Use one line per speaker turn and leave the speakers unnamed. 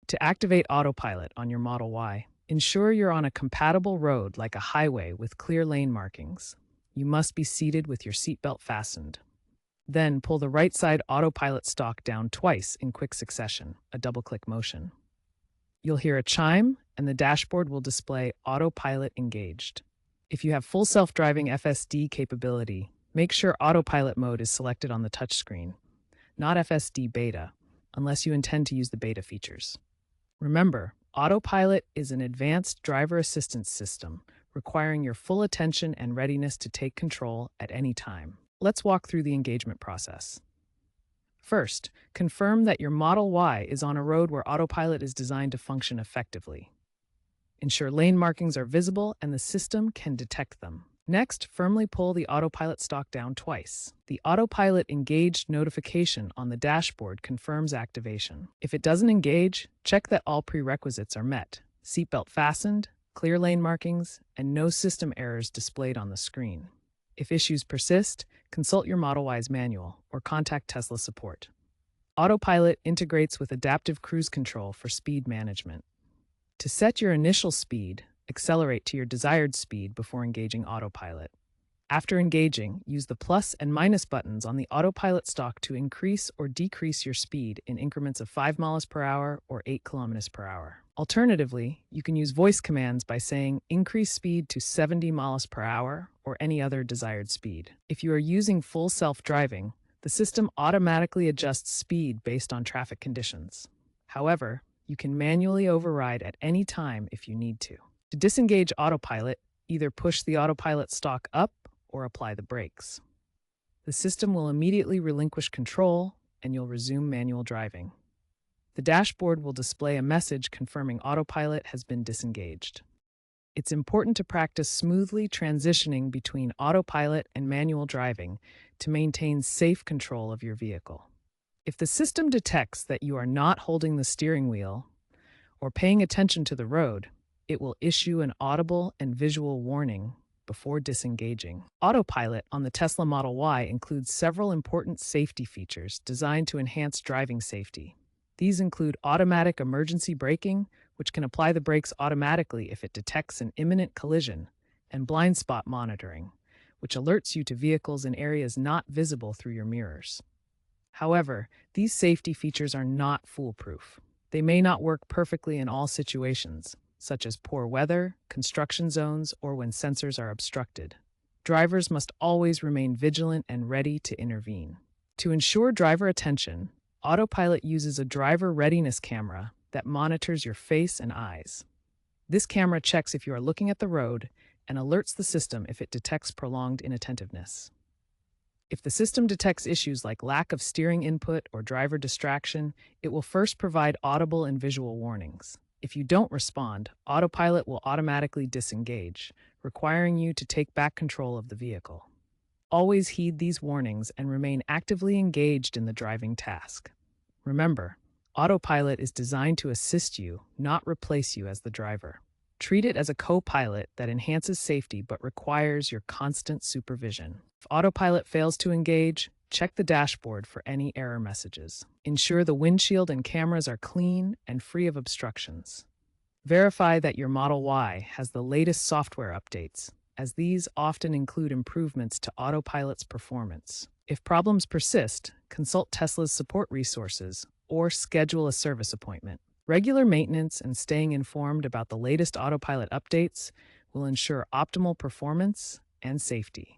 To activate Autopilot on your Model Y, ensure you're on a compatible road like a highway with clear lane markings. You must be seated with your seatbelt fastened. Then pull the right side Autopilot stalk down twice in quick succession, a double-click motion. You'll hear a chime, and the dashboard will display Autopilot engaged. If you have full self-driving FSD capability, make sure Autopilot mode is selected on the touchscreen, not FSD beta, unless you intend to use the beta features. Remember, Autopilot is an advanced driver assistance system requiring your full attention and readiness to take control at any time. Let's walk through the engagement process. First, confirm that your Model Y is on a road where Autopilot is designed to function effectively. Ensure lane markings are visible and the system can detect them. Next, firmly pull the Autopilot stalk down twice. The Autopilot engaged notification on the dashboard confirms activation. If it doesn't engage, check that all prerequisites are met: seatbelt fastened, clear lane markings, and no system errors displayed on the screen. If issues persist, consult your Model Y's manual or contact Tesla support. Autopilot integrates with adaptive cruise control for speed management. To set your initial speed, accelerate to your desired speed before engaging Autopilot. After engaging, use the plus and minus buttons on the Autopilot stalk to increase or decrease your speed in increments of 5 miles per hour or 8 kilometers per hour. Alternatively, you can use voice commands by saying increase speed to 70 miles per hour or any other desired speed. If you are using full self-driving, the system automatically adjusts speed based on traffic conditions. However, you can manually override at any time if you need to. To disengage Autopilot, either push the Autopilot stalk up or apply the brakes. The system will immediately relinquish control and you'll resume manual driving. The dashboard will display a message confirming Autopilot has been disengaged. It's important to practice smoothly transitioning between Autopilot and manual driving to maintain safe control of your vehicle. If the system detects that you are not holding the steering wheel or paying attention to the road, it will issue an audible and visual warning before disengaging. Autopilot on the Tesla Model Y includes several important safety features designed to enhance driving safety. These include automatic emergency braking, which can apply the brakes automatically if it detects an imminent collision, and blind spot monitoring, which alerts you to vehicles in areas not visible through your mirrors. However, these safety features are not foolproof. They may not work perfectly in all situations, such as poor weather, construction zones, or when sensors are obstructed. Drivers must always remain vigilant and ready to intervene. To ensure driver attention, Autopilot uses a driver readiness camera that monitors your face and eyes. This camera checks if you are looking at the road and alerts the system if it detects prolonged inattentiveness. If the system detects issues like lack of steering input or driver distraction, it will first provide audible and visual warnings. If you don't respond, Autopilot will automatically disengage, requiring you to take back control of the vehicle. Always heed these warnings and remain actively engaged in the driving task. Remember, Autopilot is designed to assist you, not replace you as the driver. Treat it as a co-pilot that enhances safety but requires your constant supervision. If Autopilot fails to engage, check the dashboard for any error messages. Ensure the windshield and cameras are clean and free of obstructions. Verify that your Model Y has the latest software updates, as these often include improvements to Autopilot's performance. If problems persist, consult Tesla's support resources or schedule a service appointment. Regular maintenance and staying informed about the latest Autopilot updates will ensure optimal performance and safety.